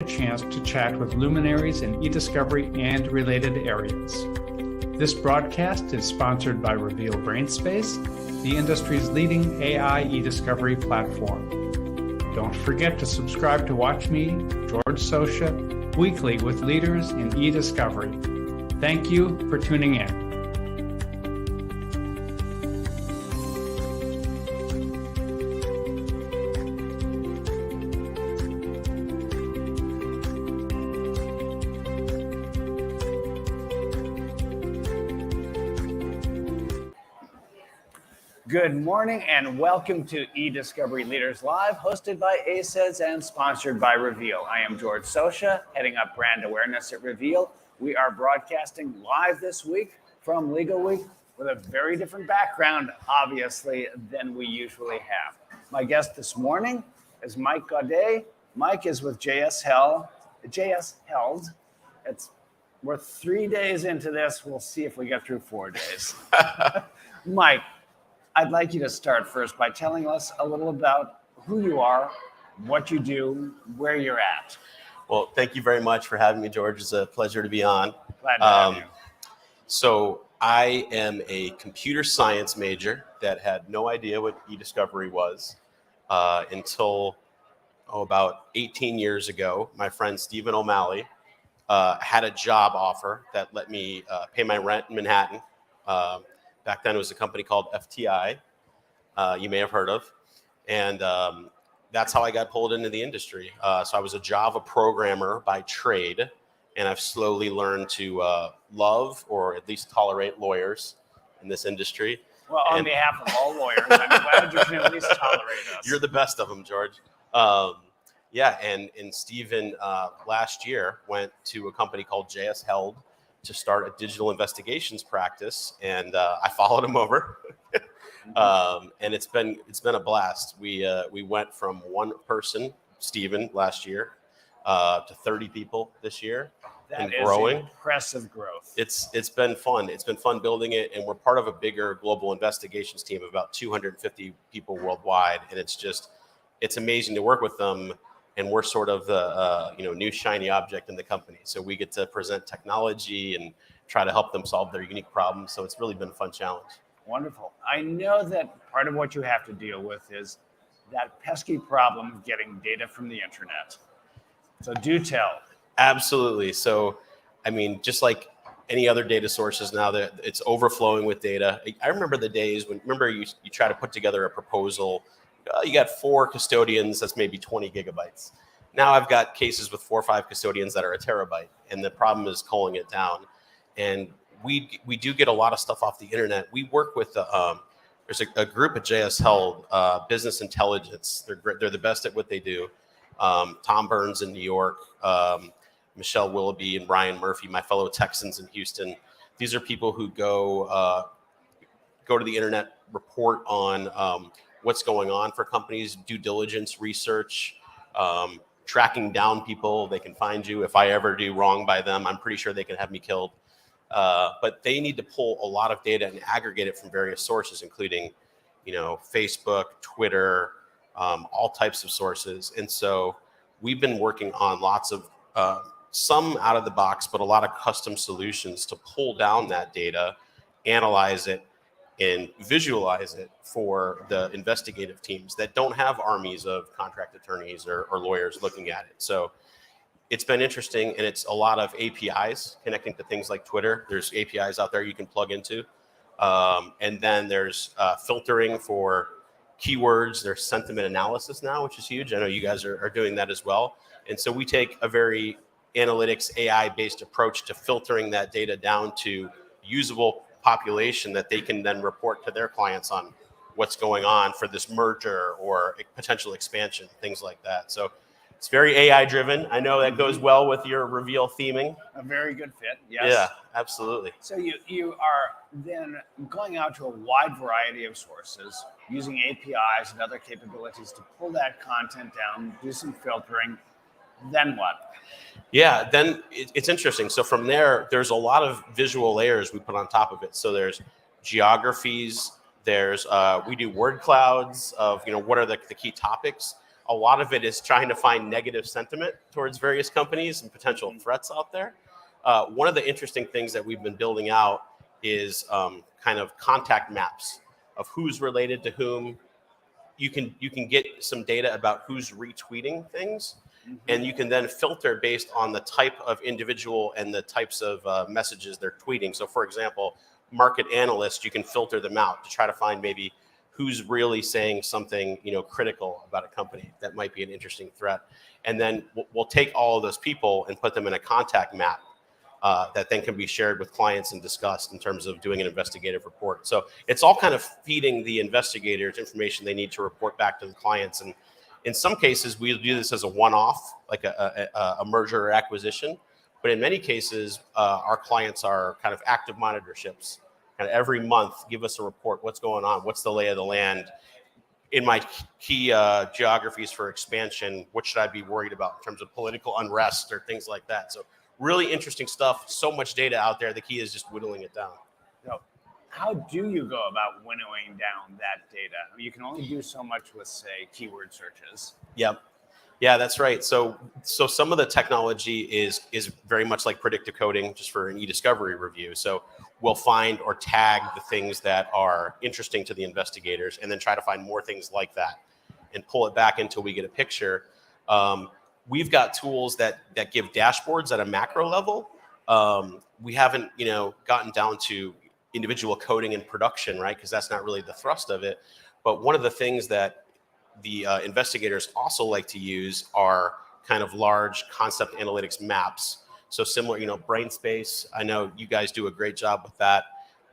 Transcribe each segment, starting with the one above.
a chance to chat with luminaries in e-discovery and related areas. This broadcast is sponsored by Reveal Brainspace, the industry's leading AI e-discovery platform. Don't forget to subscribe to Watch Me, George Socia, weekly with leaders in e-discovery. Thank you for tuning in. Good morning and welcome to eDiscovery Leaders Live, hosted by ACES and sponsored by Reveal. I am George Socia, heading up brand awareness at Reveal. We are broadcasting live this week from Legal Week with a very different background, obviously, than we usually have. My guest this morning is Mike Gaudet. Mike is with J.S. Held. We're 3 days into this. We'll see if we get through 4 days. Mike, I'd like you to start first by telling us a little about who you are, what you do, where you're at. Well, thank you very much for having me, George. It's a pleasure to be on. Glad to have you. So I am a computer science major that had no idea what e-discovery was until about 18 years ago. My friend Stephen O'Malley had a job offer that let me pay my rent in Manhattan. Back then, it was a company called FTI, you may have heard of. And that's how I got pulled into the industry. So I was a Java programmer by trade, and I've slowly learned to love or at least tolerate lawyers in this industry. Well, on behalf of all lawyers, I'm glad you can at least tolerate us. You're the best of them, George. And Stephen last year went to a company called J.S. Held to start a digital investigations practice, and I followed him over, and it's been a blast. We went from one person, Stephen, last year, to 30 people this year, and growing. Impressive growth. It's been fun. It's been fun building it, and we're part of a bigger global investigations team of about 250 people worldwide, and it's amazing to work with them. And we're sort of the new shiny object in the company. So we get to present technology and try to help them solve their unique problems. So it's really been a fun challenge. Wonderful. I know that part of what you have to deal with is that pesky problem of getting data from the internet. So do tell. Absolutely. So, I mean, just like any other data sources now, that it's overflowing with data. I remember the days when, you try to put together a proposal. You got 4 custodians, that's maybe 20 gigabytes. Now I've got cases with 4 or 5 custodians that are a terabyte, and the problem is culling it down. And we do get a lot of stuff off the internet. We work with there's a group at J.S. Held, Business Intelligence. They're the best at what they do. Tom Burns in New York, Michelle Willoughby and Ryan Murphy, my fellow Texans in Houston. These are people who go to the internet, report on what's going on for companies, due diligence, research, tracking down people. They can find you. If I ever do wrong by them, I'm pretty sure they can have me killed. But they need to pull a lot of data and aggregate it from various sources, including, Facebook, Twitter, all types of sources. And so we've been working on lots of, some out of the box, but a lot of custom solutions to pull down that data, analyze it, and visualize it for the investigative teams that don't have armies of contract attorneys or lawyers looking at it. So it's been interesting, and it's a lot of APIs connecting to things like Twitter. There's APIs out there you can plug into. And then there's filtering for keywords. There's sentiment analysis now, which is huge. I know you guys are doing that as well. And so we take a very analytics, AI-based approach to filtering that data down to usable population that they can then report to their clients on what's going on for this merger or potential expansion, things like that. So it's very AI driven. I know that goes well with your Reveal theming. A very good fit. Yes. Yeah, absolutely. So you are then going out to a wide variety of sources, using APIs and other capabilities to pull that content down, do some filtering. Then what? Yeah, then it's interesting. So from there's a lot of visual layers we put on top of it. So there's geographies. There's we do word clouds of what are the key topics. a lot of it is trying to find negative sentiment towards various companies and potential threats out there. One of the interesting things that we've been building out is kind of contact maps of who's related to whom. You can get some data about who's retweeting things, and you can then filter based on the type of individual and the types of messages they're tweeting. So, for example, market analysts, you can filter them out to try to find maybe who's really saying something, critical about a company that might be an interesting threat. And then we'll take all of those people and put them in a contact map that then can be shared with clients and discussed in terms of doing an investigative report. So it's all kind of feeding the investigators information they need to report back to the clients. And in some cases, we do this as a one-off, like a merger or acquisition. But in many cases, our clients are kind of active monitorships. And every month, give us a report. What's going on? What's the lay of the land? In my key geographies for expansion, what should I be worried about in terms of political unrest or things like that? So really interesting stuff. So much data out there. The key is just whittling it down. So how do you go about winnowing down that data? I mean, you can only do so much with, say, keyword searches. Yep. Yeah, that's right. So some of the technology is very much like predictive coding, just for an e-discovery review. So we'll find or tag the things that are interesting to the investigators, and then try to find more things like that, and pull it back until we get a picture. We've got tools that give dashboards at a macro level. We haven't, gotten down to individual coding and production, right? Because that's not really the thrust of it. But one of the things that the investigators also like to use are kind of large concept analytics maps. So similar, BrainSpace. I know you guys do a great job with that.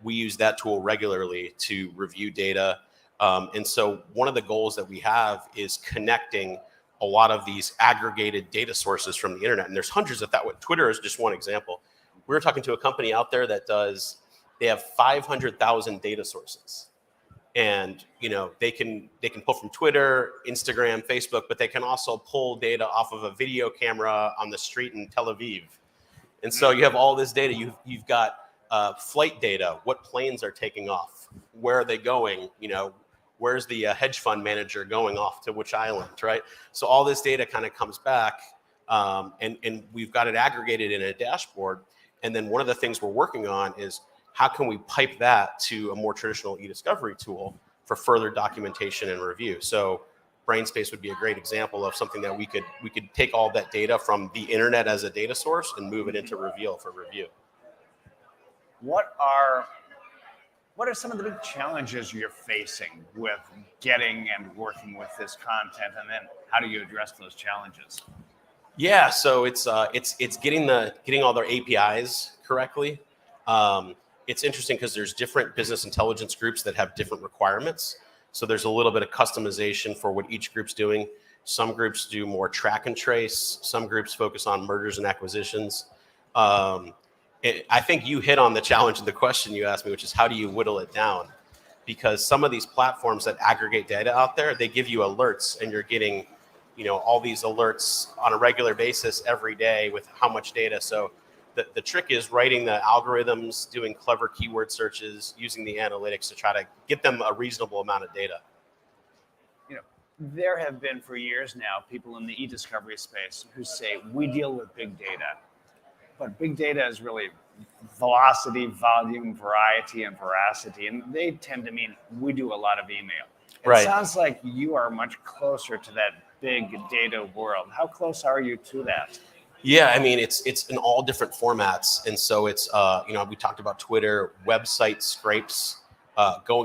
We use that tool regularly to review data. And so one of the goals that we have is connecting a lot of these aggregated data sources from the internet. And there's hundreds of that. Twitter is just one example. We were talking to a company out there that they have 500,000 data sources. And, they can pull from Twitter, Instagram, Facebook, but they can also pull data off of a video camera on the street in Tel Aviv. And so you have all this data. You've got flight data, what planes are taking off, where are they going, where's the hedge fund manager going off to which island, right? So all this data kind of comes back, and we've got it aggregated in a dashboard. And then one of the things we're working on is how can we pipe that to a more traditional e-discovery tool for further documentation and review? So BrainSpace would be a great example of something that we could take all that data from the internet as a data source and move it into Reveal for review. What are some of the big challenges you're facing with getting and working with this content, and then how do you address those challenges? Yeah, so it's getting all their APIs correctly. It's interesting because there's different business intelligence groups that have different requirements. So there's a little bit of customization for what each group's doing. Some groups do more track and trace. Some groups focus on mergers and acquisitions. I think you hit on the challenge in the question you asked me, which is how do you whittle it down? Because some of these platforms that aggregate data out there, they give you alerts, and you're getting, all these alerts on a regular basis every day with how much data. So the trick is writing the algorithms, doing clever keyword searches, using the analytics to try to get them a reasonable amount of data. There have been for years now people in the e-discovery space who say we deal with big data. But big data is really velocity, volume, variety, and veracity. And they tend to mean we do a lot of email. It sounds like you are much closer to that big data world. How close are you to that? Yeah, I mean, it's in all different formats. And so it's, we talked about Twitter, website scrapes,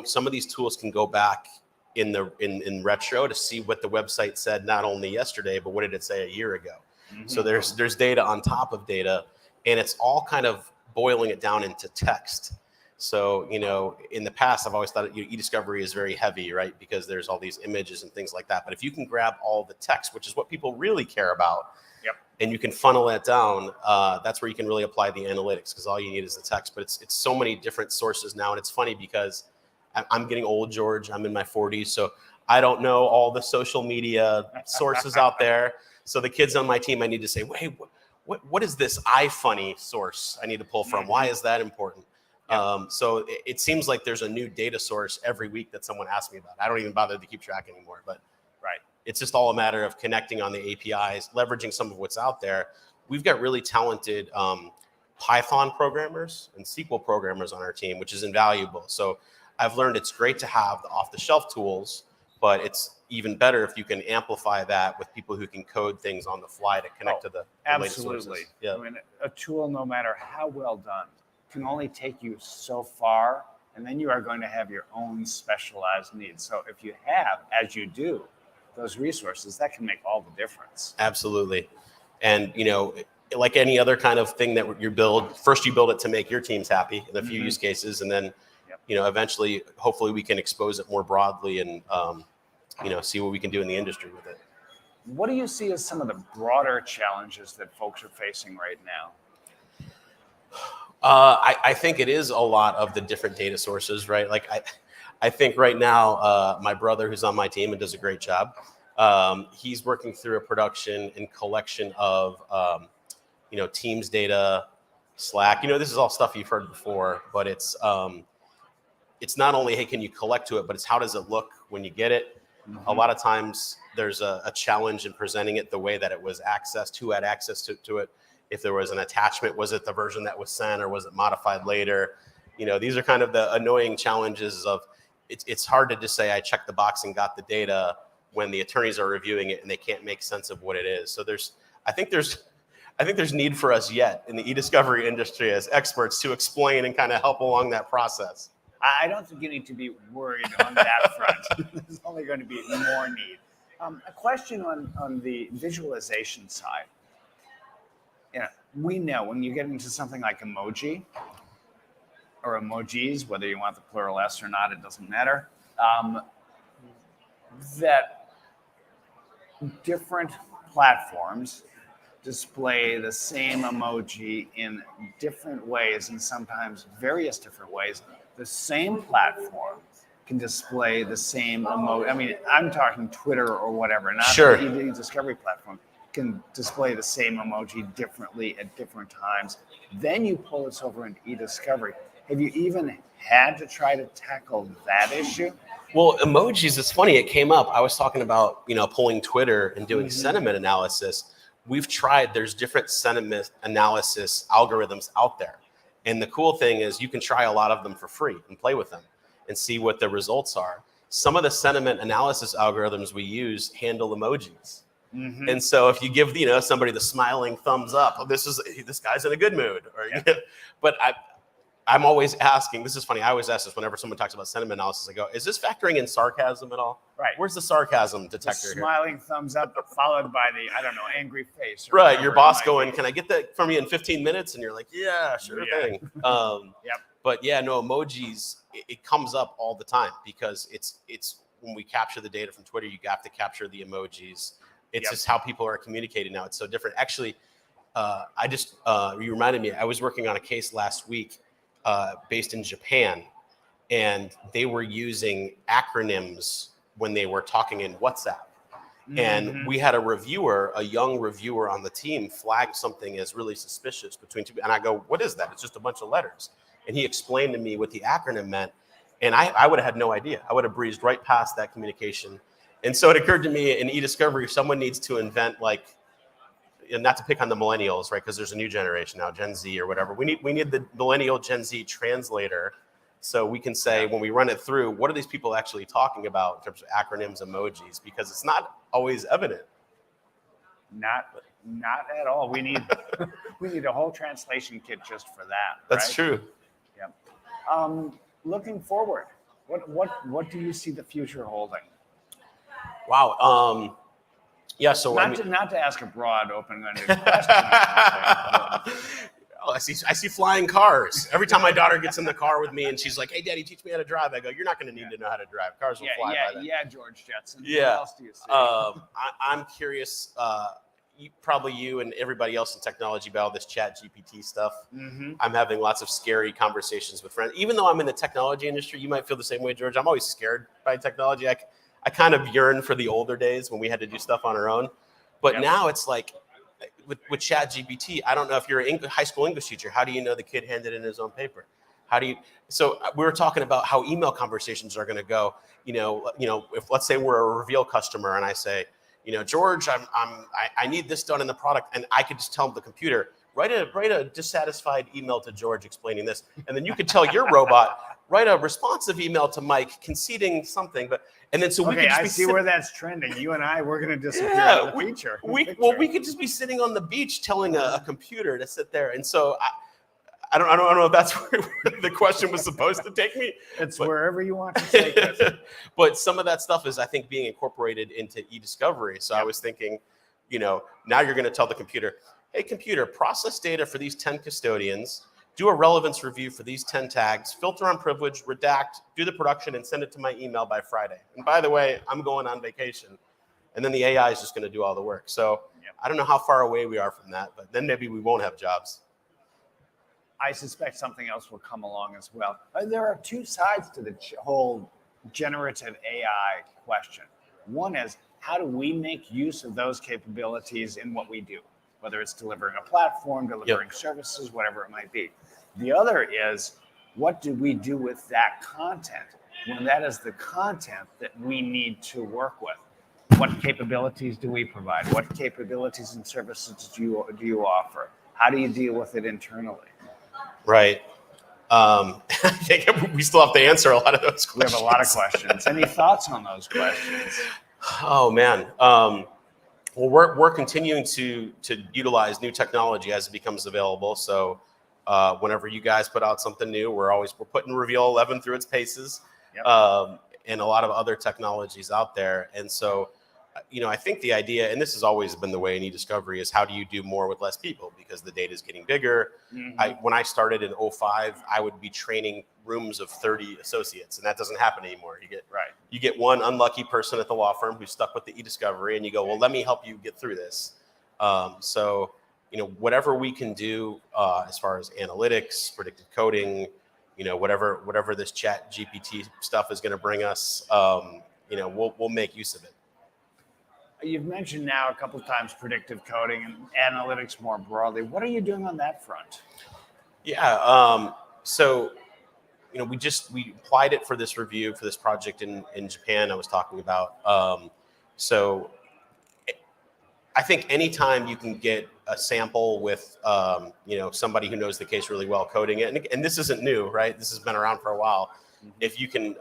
some of these tools can go back in retro to see what the website said, not only yesterday, but what did it say a year ago? Mm-hmm. So there's data on top of data, and it's all kind of boiling it down into text. So, in the past, I've always thought e-discovery is very heavy, right? Because there's all these images and things like that. But if you can grab all the text, which is what people really care about, and you can funnel that down, that's where you can really apply the analytics, because all you need is the text. But it's so many different sources now. And it's funny because I'm getting old, George. I'm in my 40s. So I don't know all the social media sources out there. So the kids on my team, I need to say, wait, what is this iFunny source I need to pull from? Why is that important? So it seems like there's a new data source every week that someone asks me about. I don't even bother to keep track anymore, but It's just all a matter of connecting on the APIs, leveraging some of what's out there. We've got really talented Python programmers and SQL programmers on our team, which is invaluable. So I've learned it's great to have the off-the-shelf tools, but it's even better if you can amplify that with people who can code things on the fly to connect to the latest sources. Absolutely. Yeah. I mean, a tool, no matter how well done, can only take you so far, and then you are going to have your own specialized needs. So if you have, as you do, those resources, that can make all the difference. Absolutely. And, like any other kind of thing that you build, first you build it to make your teams happy in a few use cases, and then, eventually, hopefully we can expose it more broadly and, see what we can do in the industry with it. What do you see as some of the broader challenges that folks are facing right now? I think it is a lot of the different data sources, right? Like I think right now, my brother who's on my team and does a great job, he's working through a production and collection of, Teams data, Slack. This is all stuff you've heard before, but it's not only, hey, can you collect to it, but it's how does it look when you get it? A lot of times there's a challenge in presenting it the way that it was accessed, who had access to it. If there was an attachment, was it the version that was sent or was it modified later? These are kind of the annoying challenges of it's hard to just say I checked the box and got the data when the attorneys are reviewing it and they can't make sense of what it is. So I think there's need for us yet in the e-discovery industry as experts to explain and kind of help along that process. I don't think you need to be worried on that front. There's only going to be more need. A question on the visualization side. We know when you get into something like emoji or emojis, whether you want the plural S or not, it doesn't matter, that different platforms display the same emoji in different ways, and sometimes various different ways. The same platform can display the same emoji. I mean, I'm talking Twitter or whatever, not the e-discovery platform can display the same emoji differently at different times. Then you pull this over into e-discovery. Have you even had to try to tackle that issue? Well, emojis, it's funny, it came up. I was talking about, pulling Twitter and doing sentiment analysis. We've tried, there's different sentiment analysis algorithms out there. And the cool thing is you can try a lot of them for free and play with them and see what the results are. Some of the sentiment analysis algorithms we use handle emojis. And so if you give, somebody the smiling thumbs up, this guy's in a good mood. But I'm always asking, this is funny, I always ask this whenever someone talks about sentiment analysis, I go, is this factoring in sarcasm at all? Right. Where's the sarcasm detector here? Smiling thumbs up followed by the, angry face. Right, your boss going, can I get that from you in 15 minutes? And you're like, yeah, sure thing. But emojis, it comes up all the time because it's when we capture the data from Twitter, you have to capture the emojis. It's just how people are communicating now. It's so different. Actually, you reminded me, I was working on a case last week based in Japan, and they were using acronyms when they were talking in WhatsApp. And we had a young reviewer on the team flag something as really suspicious between two. And I go, what is that? It's just a bunch of letters. And he explained to me what the acronym meant. And I would have had no idea. I would have breezed right past that communication. And so it occurred to me in e-discovery, someone needs to invent, and not to pick on the millennials, right? Because there's a new generation now, Gen Z or whatever. We need the millennial Gen Z translator, so we can say when we run it through, what are these people actually talking about in terms of acronyms, emojis? Because it's not always evident. Not at all. We need a whole translation kit just for that. That's true. Yep. Looking forward, what do you see the future holding? Wow. So not to ask a broad, open-ended question. I see flying cars. Every time my daughter gets in the car with me and she's like, "Hey, Daddy, teach me how to drive." I go, "You're not going to need to know how to drive. Cars will fly by then." Yeah, George Jetson. Yeah. What else do you see? I'm curious. You and everybody else in technology about all this Chat GPT stuff. I'm having lots of scary conversations with friends. Even though I'm in the technology industry, you might feel the same way, George. I'm always scared by technology. I kind of yearn for the older days when we had to do stuff on our own. But now it's like with Chat GPT, I don't know if you're a high school English teacher, how do you know the kid handed in his own paper? So we were talking about how email conversations are going to go. If let's say we're a Reveal customer and I say, George, I need this done in the product, and I could just tell the computer, write a dissatisfied email to George explaining this, and then you could tell your robot, write a responsive email to Mike conceding something, and then so we could just I see where that's trending. You and we're going to disappear out of the future. We could just be sitting on the beach telling a computer to sit there, and so I don't know if that's where the question was supposed to take me. It's wherever you want to take it. But some of that stuff is, I think, being incorporated into e-discovery. So I was thinking, now you're going to tell the computer, hey, computer, process data for these 10 custodians, do a relevance review for these 10 tags, filter on privilege, redact, do the production, and send it to my email by Friday. And by the way, I'm going on vacation. And then the AI is just going to do all the work. So I don't know how far away we are from that, but then maybe we won't have jobs. I suspect something else will come along as well. There are two sides to the whole generative AI question. One is, how do we make use of those capabilities in what we do, whether it's delivering a platform, delivering services, whatever it might be. The other is, what do we do with that content when that is the content that we need to work with? What capabilities do we provide? What capabilities and services do you offer? How do you deal with it internally? Right. I think we still have to answer a lot of those questions. We have a lot of questions. Any thoughts on those questions? Oh, man. Well, we're continuing to utilize new technology as it becomes available. So whenever you guys put out something new, we're putting Reveal 11 through its paces, and a lot of other technologies out there. And so, I think the idea, and this has always been the way in e-discovery, is how do you do more with less people, because the data is getting bigger. When I started in 2005, I would be training rooms of 30 associates, and that doesn't happen anymore. You get one unlucky person at the law firm who's stuck with the e-discovery, and you go, well, let me help you get through this. So whatever we can do as far as analytics, predictive coding, whatever this chat GPT stuff is going to bring us, we'll make use of it. You've mentioned now a couple of times predictive coding and analytics more broadly. What are you doing on that front? Yeah. So, we applied it for this review for this project in Japan I was talking about. So I think anytime you can get a sample with, somebody who knows the case really well coding it, and this isn't new, right? This has been around for a while. If you can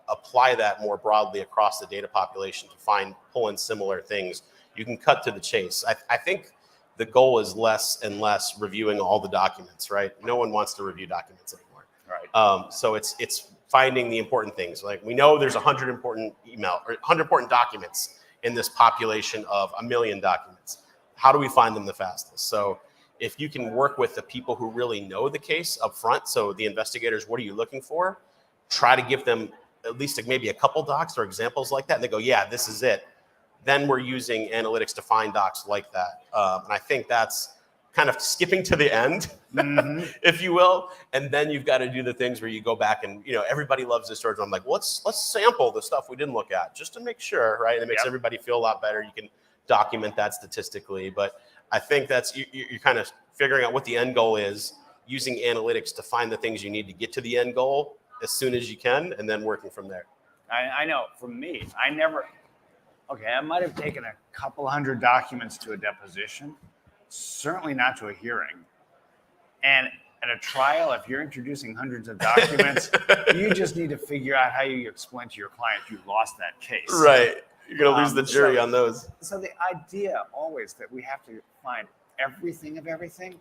apply that more broadly across the data population to pull in similar things, you can cut to the chase. I think the goal is less and less reviewing all the documents, right? No one wants to review documents anymore. Right. So it's finding the important things. Like, we know there's 100 important 100 important documents in this population of 1 million documents. How do we find them the fastest? So if you can work with the people who really know the case up front, so the investigators, what are you looking for? Try to give them at least maybe a couple docs or examples like that, and they go, yeah, this is it. Then we're using analytics to find docs like that. And I think that's kind of skipping to the end, if you will. And then you've got to do the things where you go back and, everybody loves this story. I'm like, well, let's sample the stuff we didn't look at just to make sure, right? And it makes everybody feel a lot better. You can document that statistically. But I think that's, you're kind of figuring out what the end goal is, using analytics to find the things you need to get to the end goal as soon as you can, and then working from there. I know, for me, I might have taken a couple hundred documents to a deposition, certainly not to a hearing. And at a trial, if you're introducing hundreds of documents, you just need to figure out how you explain to your client you lost that case. Right. You're going to lose the jury on those. So the idea always that we have to find everything of everything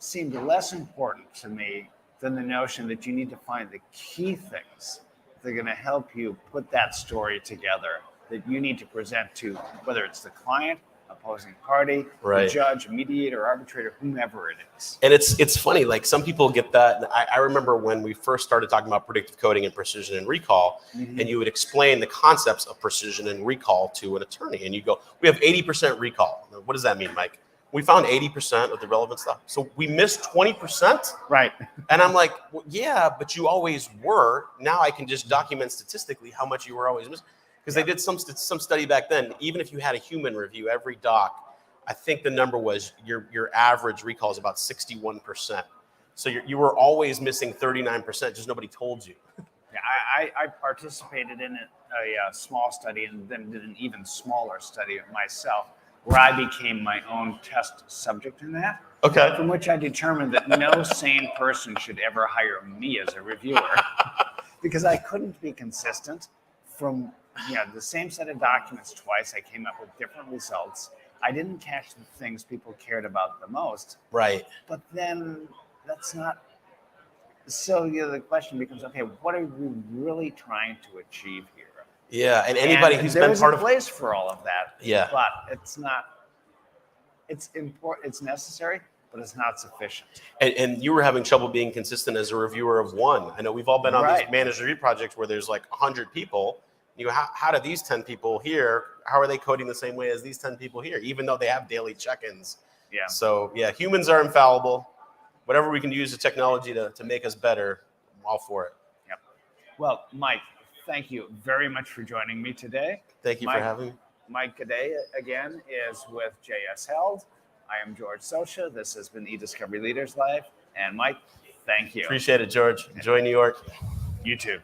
seemed less important to me than the notion that you need to find the key things that are going to help you put that story together, that you need to present to, whether it's the client, opposing party, the judge, mediator, arbitrator, whomever it is. And it's funny, like, some people get that. I remember when we first started talking about predictive coding and precision and recall, and you would explain the concepts of precision and recall to an attorney, and you go, we have 80% recall. What does that mean, Mike? We found 80% of the relevant stuff. So we missed 20%? Right. And I'm like, well, yeah, but you always were. Now I can just document statistically how much you were always missing. Because they did some study back then. Even if you had a human review every doc, I think the number was your average recall is about 61%. So you were always missing 39%, just nobody told you. Yeah, I participated in a small study and then did an even smaller study myself where I became my own test subject in that. Okay. From which I determined that no sane person should ever hire me as a reviewer because I couldn't be consistent from the same set of documents twice. I came up with different results. I didn't catch the things people cared about the most. Right. But then that's not. So the question becomes, okay, what are we really trying to achieve here? Yeah, and anybody who's been there's part a of place for all of that. Yeah. But it's not. It's important. It's necessary, but it's not sufficient. And you were having trouble being consistent as a reviewer of one. I know we've all been on these managed review projects where there's like 100 people. You go, how do these 10 people here, how are they coding the same way as these 10 people here, even though they have daily check-ins? Yeah. So yeah, humans are infallible. Whatever we can use the technology to make us better, I'm all for it. Yep. Well, Mike, thank you very much for joining me today. Thank you for having me. Mike Gaudet, again, is with J.S. Held. I am George Socha. This has been eDiscovery Leaders Live. And Mike, thank you. Appreciate it, George. Enjoy New York. You too.